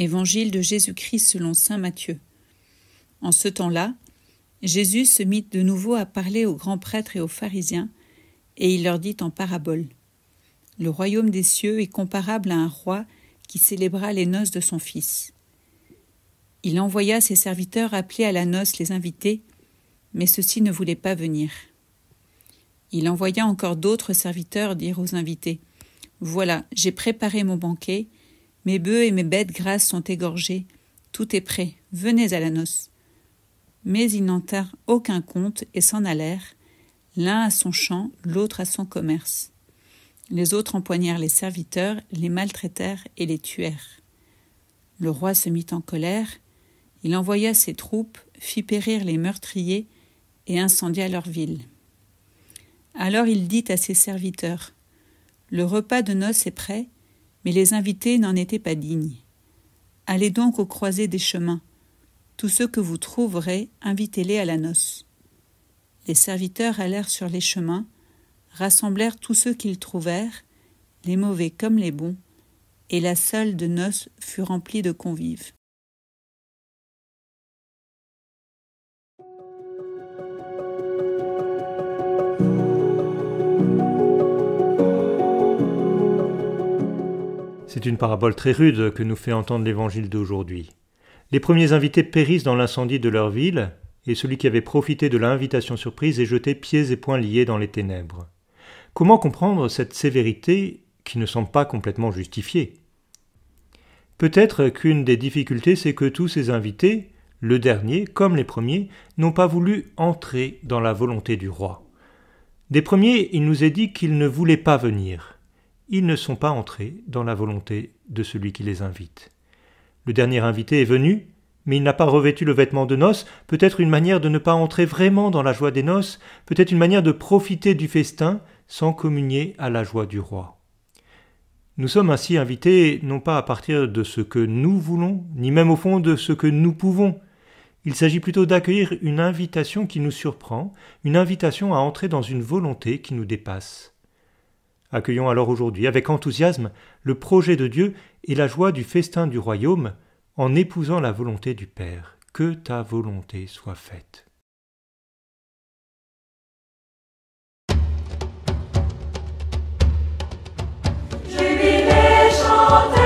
Évangile de Jésus-Christ selon saint Matthieu. En ce temps-là, Jésus se mit de nouveau à parler aux grands prêtres et aux pharisiens, et il leur dit en parabole. Le royaume des cieux est comparable à un roi qui célébra les noces de son fils. Il envoya ses serviteurs appeler à la noce les invités, mais ceux-ci ne voulaient pas venir. Il envoya encore d'autres serviteurs dire aux invités « Voilà, j'ai préparé mon banquet, mes bœufs et mes bêtes grasses sont égorgés, tout est prêt, venez à la noce. » Mais ils n'en tinrent aucun compte et s'en allèrent, l'un à son champ, l'autre à son commerce. Les autres empoignèrent les serviteurs, les maltraitèrent et les tuèrent. Le roi se mit en colère, il envoya ses troupes, fit périr les meurtriers et incendia leur ville. Alors il dit à ses serviteurs « Le repas de noces est prêt, mais les invités n'en étaient pas dignes. Allez donc aux croisées des chemins. Tous ceux que vous trouverez, invitez-les à la noce. » Les serviteurs allèrent sur les chemins, rassemblèrent tous ceux qu'ils trouvèrent, les mauvais comme les bons, et la salle de noces fut remplie de convives. C'est une parabole très rude que nous fait entendre l'Évangile d'aujourd'hui. Les premiers invités périssent dans l'incendie de leur ville, et celui qui avait profité de l'invitation surprise est jeté pieds et poings liés dans les ténèbres. Comment comprendre cette sévérité qui ne semble pas complètement justifiée ? Peut-être qu'une des difficultés, c'est que tous ces invités, le dernier comme les premiers, n'ont pas voulu entrer dans la volonté du roi. Des premiers, il nous est dit qu'ils ne voulaient pas venir. Ils ne sont pas entrés dans la volonté de celui qui les invite. Le dernier invité est venu, mais il n'a pas revêtu le vêtement de noces, peut-être une manière de ne pas entrer vraiment dans la joie des noces, peut-être une manière de profiter du festin sans communier à la joie du roi. Nous sommes ainsi invités non pas à partir de ce que nous voulons, ni même au fond de ce que nous pouvons. Il s'agit plutôt d'accueillir une invitation qui nous surprend, une invitation à entrer dans une volonté qui nous dépasse. Accueillons alors aujourd'hui avec enthousiasme le projet de Dieu et la joie du festin du royaume en épousant la volonté du Père. Que ta volonté soit faite. Jubilé, chantez.